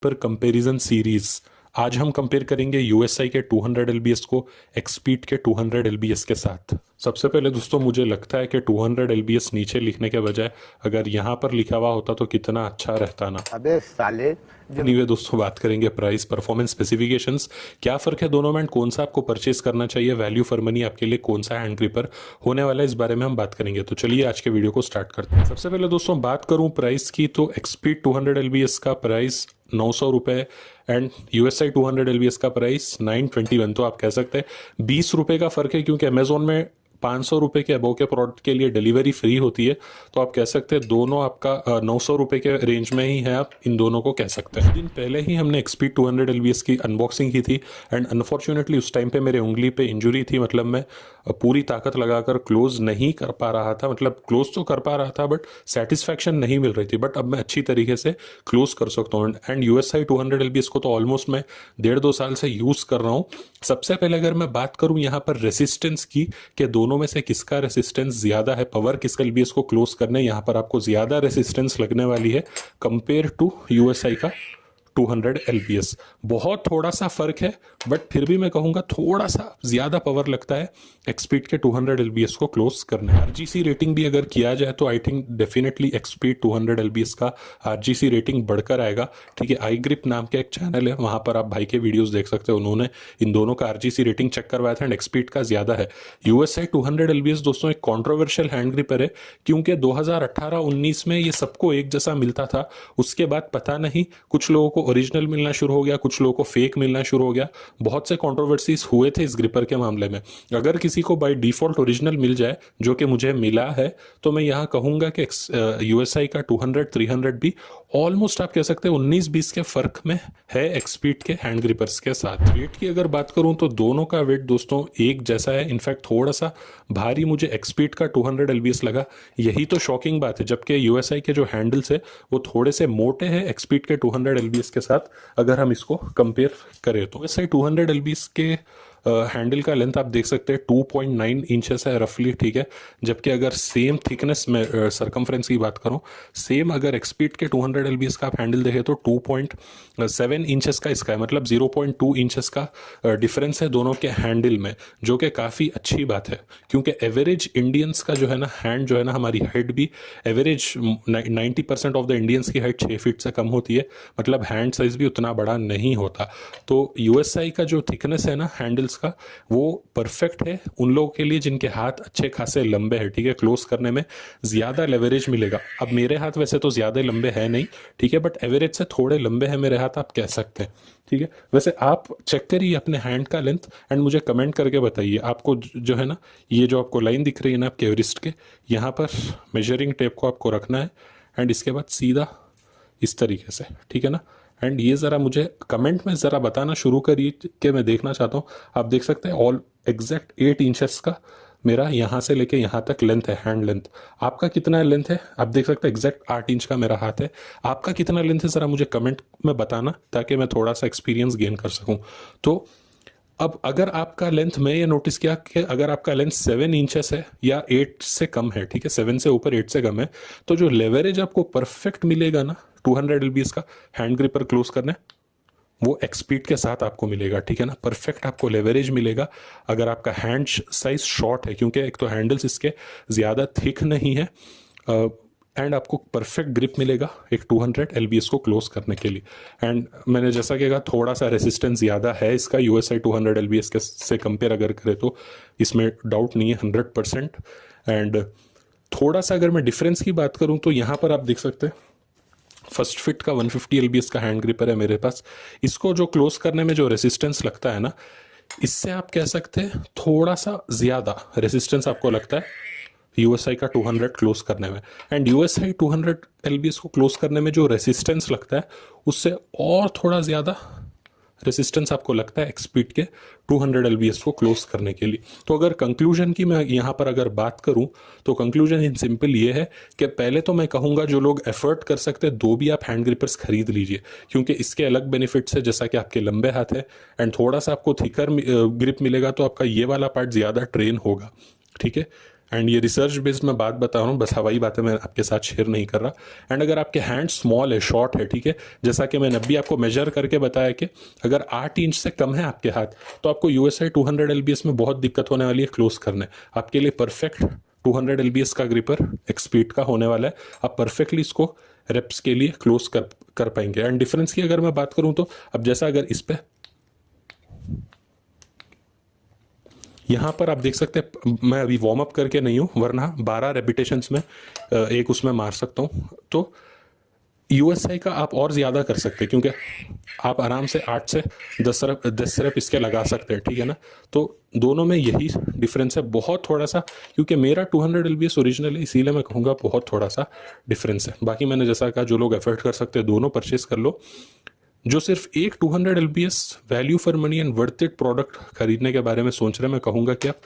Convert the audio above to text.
पर comparison series. आज हम कंपेयर करेंगे यूएसआई के 200 एलबीएस को एक्सपीड के 200 एलबीएस के साथ। सबसे पहले दोस्तों मुझे लगता है कि 200 एलबीएस नीचे लिखने के बजाय अगर यहाँ पर लिखा हुआ होता तो कितना अच्छा रहता ना। अबे साले एनीवे दोस्तों, बात करेंगे प्राइस, परफॉर्मेंस, स्पेसिफिकेशंस, क्या फ़र्क है दोनों में एंड कौन सा आपको परचेज करना चाहिए, वैल्यू फॉर मनी आपके लिए कौन सा हैंड ग्रिपर होने वाला है, इस बारे में हम बात करेंगे। तो चलिए आज के वीडियो को स्टार्ट करते हैं। सबसे पहले दोस्तों बात करूं प्राइस की, तो एक्सपीड 200 एलबीएस का प्राइस 900 रुपये एंड यूएसआई 200 एलबीएस का प्राइस 921। तो आप कह सकते हैं 20 रुपये का फ़र्क है, क्योंकि अमेजोन में 500 रुपये के अबव के प्रोडक्ट के लिए डिलीवरी फ्री होती है। तो आप कह सकते हैं दोनों आपका 900 रुपये के रेंज में ही है, आप इन दोनों को कह सकते हैं। दिन पहले ही हमने एक्सपीड 200 एलबीएस की अनबॉक्सिंग की थी एंड अनफॉर्चुनेटली उस टाइम पे मेरे उंगली पे इंजुरी थी, मतलब मैं पूरी ताकत लगाकर क्लोज नहीं कर पा रहा था। मतलब क्लोज तो कर पा रहा था बट सेटिस्फैक्शन नहीं मिल रही थी, बट अब मैं अच्छी तरीके से क्लोज कर सकता हूँ। एंड यूएसआई 200 एलबीएस को तो ऑलमोस्ट मैं 1.5-2 साल से यूज़ कर रहा हूँ। सबसे पहले अगर मैं बात करूँ यहाँ पर रेसिस्टेंस की, कि दोनों में से किसका रेसिस्टेंस ज़्यादा है, पावर किसका एलबीएस को क्लोज करने, यहाँ पर आपको ज़्यादा रेसिस्टेंस लगने वाली है कंपेयर टू यूएसआई का 200 एलबीएस। बहुत थोड़ा सा फर्क है, बट फिर भी मैं कहूँगा थोड़ा सा ज़्यादा पावर लगता है एक्सपीड के 200 एलबीएस को क्लोज करने। आरजीसी रेटिंग भी अगर किया जाए तो I think definitely Expeed 200 LBS का आरजीसी रेटिंग बढ़कर आएगा। ठीक है, आई ग्रिप नाम का एक चैनल है, वहाँ पर आप भाई के वीडियोस देख सकते हैं, उन्होंने इन दोनों का आरजीसी रेटिंग चेक करवाया था एंड एक्सपीड का ज़्यादा है। यूएसआई 200 एलबीएस दोस्तों एक कॉन्ट्रोवर्शियल हैंड ग्रिपर है, क्योंकि 2018-19 में ये सबको एक जैसा मिलता था। उसके बाद पता नहीं कुछ लोगों को ओरिजिनल मिलना शुरू हो गया, कुछ लोगों को फेक मिलना शुरू हो गया। बहुत से कंट्रोवर्सीज हुए थे इस ग्रिपर के मामले में। अगर किसी को बाय डिफॉल्ट ओरिजिनल मिल जाए, जो कि मुझे मिला है, तो मैं यहाँ कहूँगा कि यूएसआई का 200-300 भी ऑलमोस्ट आप कह सकते हैं 19-20 के फर्क में है एक्सपीड के हैंड ग्रिपर्स के साथ। वेट की अगर बात करूं तो दोनों का वेट दोस्तों एक जैसा है। इनफैक्ट थोड़ा सा भारी मुझे एक्सपीड का 200 एलबीएस लगा, यही तो शॉकिंग बात है। जबकि यूएसआई के जो हैंडल्स है वो थोड़े से मोटे हैं एक्सपीड के 200 एलबीएस के साथ, अगर हम इसको कंपेयर करें तो। यूएसआई 200 एलबीएस के हैंडल का लेंथ आप देख सकते हैं 2.9 इंचेस है रफली। ठीक है, जबकि अगर सेम थिकनेस में सरकमफ्रेंस की बात करूं, सेम अगर एक्सपीड के 200 एलबीएस का आप हैंडल देखें तो 2.7 इंचेस का इसका है, मतलब 0.2 इंचेस का डिफरेंस है दोनों के हैंडल में, जो कि काफ़ी अच्छी बात है। क्योंकि एवरेज इंडियंस का जो है ना हैंड जो है ना, हमारी हाइट भी एवरेज 90% ऑफ द इंडियंस की हाइट 6 फीट से कम होती है, मतलब हैंड साइज भी उतना बड़ा नहीं होता। तो यूएसआई का जो थिकनेस है ना हैंडल्स का, वो परफेक्ट है उन लोगों के लिए जिनके हाथ अच्छे खासे लंबे हैं। ठीक है, क्लोज करने में ज़्यादा लेवरेज मिलेगा। अब मेरे हाथ वैसे तो ज़्यादा लंबे हैं नहीं, ठीक है, बट एवरेज से थोड़े लंबे हैं मेरे हाथ, आप कह सकते हैं। ठीक है, वैसे आप चेक करिए अपने हैंड का लेंथ एंड मुझे कमेंट करके बताइए। आपको जो है ना, ये जो आपको लाइन दिख रही है ना आपके रिस्ट के, यहाँ पर मेजरिंग टेप को आपको रखना है एंड इसके बाद सीधा इस तरीके से, ठीक है ना। एंड ये ज़रा मुझे कमेंट में ज़रा बताना शुरू करिए कि मैं देखना चाहता हूँ। आप देख सकते हैं ऑल एग्जैक्ट 8 इंचेस का मेरा यहाँ से लेके यहाँ तक लेंथ है, हैंड लेंथ। आपका कितना लेंथ है आप देख सकते हैं, एग्जैक्ट 8 इंच का मेरा हाथ है। आपका कितना लेंथ है ज़रा मुझे कमेंट में बताना, ताकि मैं थोड़ा सा एक्सपीरियंस गेन कर सकूँ। तो अब अगर आपका लेंथ, मैं ये नोटिस किया कि अगर आपका लेंथ 7 इंचेस है या 8 से कम है, ठीक है, 7 से ऊपर 8 से कम है, तो जो लेवरेज आपको परफेक्ट मिलेगा ना 200 एलबीएस का हैंड ग्रिपर क्लोज करने, वो एक्सपीड के साथ आपको मिलेगा। ठीक है ना, परफेक्ट आपको लेवरेज मिलेगा। अगर आपका हैंड साइज शॉर्ट है, क्योंकि एक तो हैंडल्स इसके ज़्यादा थिक नहीं है, एंड आपको परफेक्ट ग्रिप मिलेगा एक 200 एलबीएस को क्लोज करने के लिए। एंड मैंने जैसा कि कहा थोड़ा सा रेसिस्टेंस ज़्यादा है इसका यूएसआई 200 एलबीएस के से कंपेयर अगर करें तो, इसमें डाउट नहीं है 100%। एंड थोड़ा सा अगर मैं डिफरेंस की बात करूं तो यहाँ पर आप देख सकते हैं फर्स्ट फिट का 150 एलबीएस का हैंड ग्रिपर है मेरे पास। इसको जो क्लोज करने में जो रेसिस्टेंस लगता है ना, इससे आप कह सकते हैं थोड़ा सा ज़्यादा रेसिस्टेंस आपको लगता है यूएसआई का 200 क्लोज करने में। एंड यूएसआई 200 एलबीएस को क्लोज करने में जो रेसिस्टेंस लगता है, उससे और थोड़ा ज़्यादा रेसिस्टेंस आपको लगता है एक्सपीड के 200 एलबीएस को क्लोज करने के लिए। तो अगर कंक्लूजन की मैं यहाँ पर अगर बात करूँ, तो कंक्लूजन इन सिंपल ये है कि पहले तो मैं कहूँगा जो लोग एफर्ट कर सकते हैं, दो भी आप हैंड ग्रिपर्स खरीद लीजिए, क्योंकि इसके अलग बेनिफिट्स है, जैसा कि आपके लंबे हाथ है एंड थोड़ा सा आपको थिकर ग्रिप मिलेगा, तो आपका ये वाला पार्ट ज़्यादा ट्रेन होगा। ठीक है, एंड ये रिसर्च बेस्ड मैं बात बता रहा हूँ, बस हवाई बातें मैं आपके साथ शेयर नहीं कर रहा। एंड अगर आपके हैंड स्मॉल है, शॉर्ट है, ठीक है, जैसा कि मैंने अभी आपको मेजर करके बताया कि अगर 8 इंच से कम है आपके हाथ, तो आपको यूएसआई 200 LBS में बहुत दिक्कत होने वाली है क्लोज करने। आपके लिए परफेक्ट 200 LBS का ग्रिपर एक स्पीड का होने वाला है। आप परफेक्टली इसको रेप्स के लिए क्लोज कर पाएंगे। एंड डिफरेंस की अगर मैं बात करूं तो अब जैसा अगर इस पे यहाँ पर आप देख सकते हैं, मैं अभी वार्म अप करके नहीं हूँ, वरना 12 रेपिटेशंस में एक उसमें मार सकता हूँ। तो यूएसआई का आप और ज़्यादा कर सकते हैं, क्योंकि आप आराम से 8 से 10 रैप इसके लगा सकते हैं, ठीक है ना। तो दोनों में यही डिफरेंस है, बहुत थोड़ा सा, क्योंकि मेरा 200 LBS ओरिजिनल है, इसीलिए मैं कहूँगा बहुत थोड़ा सा डिफरेंस है। बाकी मैंने जैसा कहा, जो लोग एफर्ट कर सकते हैं दोनों परचेस कर लो। जो सिर्फ एक 200 LBS value for money and worth it product खरीदने के बारे में सोच रहे हैं, मैं कहूँगा कि आप